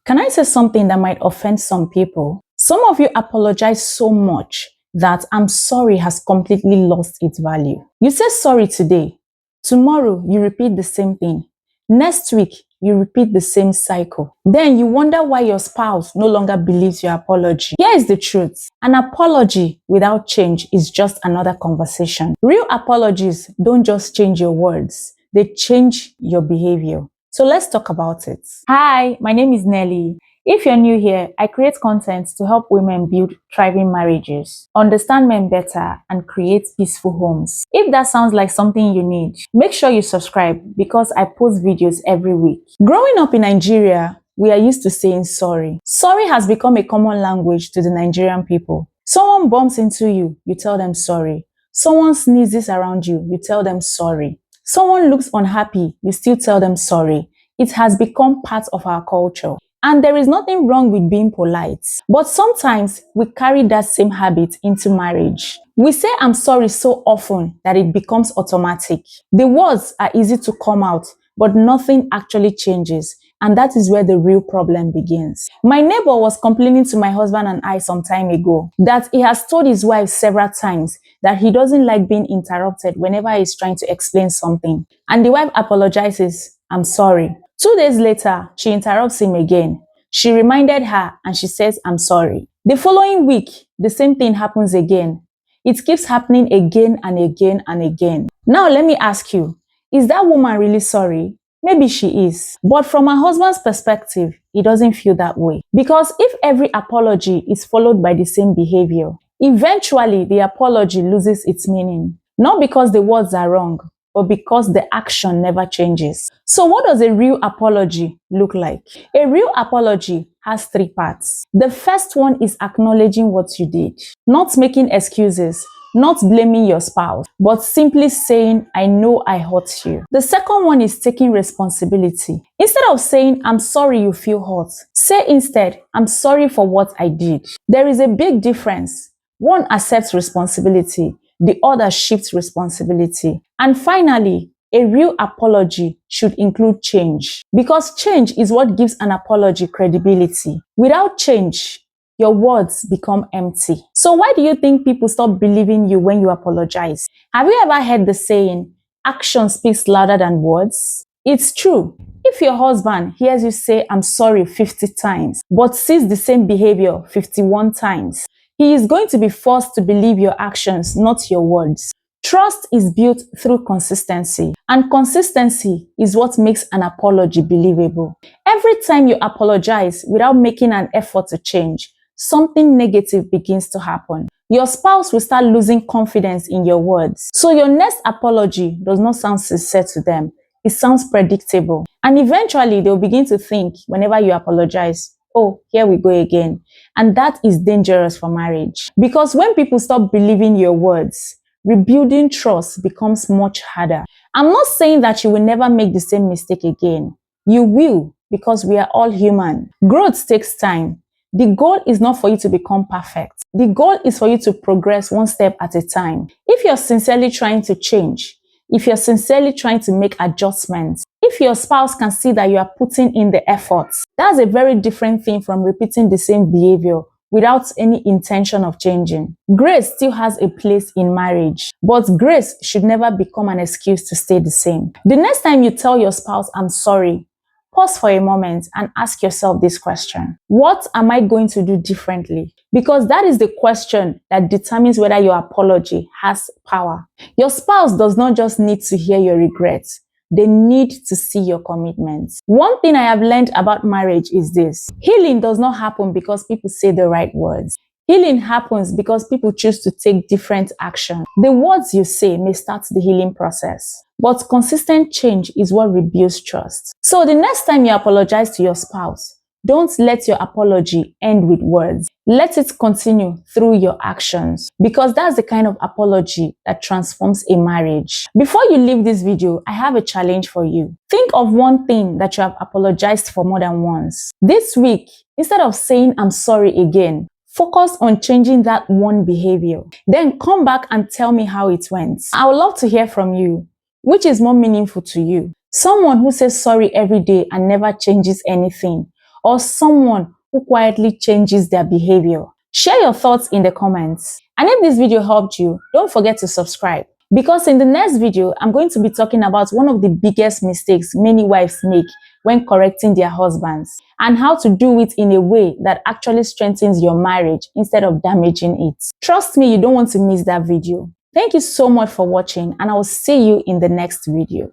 Can I say something that might offend some people? Some of you apologize so much that "I'm sorry" has completely lost its value. You say sorry today, tomorrow you repeat the same thing, next week you repeat the same cycle. Then you wonder why your spouse no longer believes your apology. Here is the truth. An apology without change is just another conversation. Real apologies don't just change your words, they change your behavior. So let's talk about it. Hi, my name is Nelly. If you're new here, I create content to help women build thriving marriages, understand men better, and create peaceful homes. If that sounds like something you need, make sure you subscribe because I post videos every week. Growing up in Nigeria, we are used to saying sorry. Sorry has become a common language to the Nigerian people. Someone bumps into you, you tell them sorry. Someone sneezes around you, you tell them sorry. Someone looks unhappy, you still tell them sorry. It has become part of our culture. And there is nothing wrong with being polite. But sometimes we carry that same habit into marriage. We say "I'm sorry" so often that it becomes automatic. The words are easy to come out, but nothing actually changes. And that is where the real problem begins. My neighbor was complaining to my husband and I some time ago that he has told his wife several times that he doesn't like being interrupted whenever he's trying to explain something. And the wife apologizes, "I'm sorry." 2 days later, she interrupts him again. She reminded her and she says, "I'm sorry." The following week, the same thing happens again. It keeps happening again and again and again. Now let me ask you, is that woman really sorry? Maybe she is. But from her husband's perspective, he doesn't feel that way. Because if every apology is followed by the same behavior, eventually the apology loses its meaning. Not because the words are wrong, but because the action never changes. So what does a real apology look like? A real apology has 3 parts. The first one is acknowledging what you did, not making excuses, not blaming your spouse, but simply saying, "I know I hurt you." The second one is taking responsibility. Instead of saying, "I'm sorry you feel hurt," say instead, "I'm sorry for what I did." There is a big difference. One accepts responsibility, the other shifts responsibility. And finally, a real apology should include change, because change is what gives an apology credibility. Without change, your words become empty. So why do you think people stop believing you when you apologize? Have you ever heard the saying, "Action speaks louder than words"? It's true. If your husband hears you say "I'm sorry" 50 times, but sees the same behavior 51 times, he is going to be forced to believe your actions, not your words. Trust is built through consistency, and consistency is what makes an apology believable. Every time you apologize without making an effort to change, something negative begins to happen. Your spouse will start losing confidence in your words. So your next apology does not sound sincere to them. It sounds predictable. And eventually they'll begin to think whenever you apologize, "Oh, here we go again." And that is dangerous for marriage. Because when people stop believing your words, rebuilding trust becomes much harder. I'm not saying that you will never make the same mistake again. You will, because we are all human. Growth takes time. The goal is not for you to become perfect. The goal is for you to progress one step at a time. If you're sincerely trying to change, if you're sincerely trying to make adjustments, if your spouse can see that you are putting in the efforts, that's a very different thing from repeating the same behavior without any intention of changing. Grace still has a place in marriage, but grace should never become an excuse to stay the same. The next time you tell your spouse "I'm sorry," pause for a moment and ask yourself this question: what am I going to do differently? Because that is the question that determines whether your apology has power. Your spouse does not just need to hear your regrets. They need to see your commitment. One thing I have learned about marriage is this: healing does not happen because people say the right words. Healing happens because people choose to take different action. The words you say may start the healing process, but consistent change is what rebuilds trust. So the next time you apologize to your spouse, don't let your apology end with words. Let it continue through your actions, because that's the kind of apology that transforms a marriage. Before you leave this video, I have a challenge for you. Think of one thing that you have apologized for more than once. This week, instead of saying "I'm sorry" again, focus on changing that one behavior. Then come back and tell me how it went. I would love to hear from you. Which is more meaningful to you? Someone who says sorry every day and never changes anything, or someone who quietly changes their behavior? Share your thoughts in the comments. And if this video helped you, don't forget to subscribe. Because in the next video, I'm going to be talking about one of the biggest mistakes many wives make when correcting their husbands, and how to do it in a way that actually strengthens your marriage instead of damaging it. Trust me, you don't want to miss that video. Thank you so much for watching, and I will see you in the next video.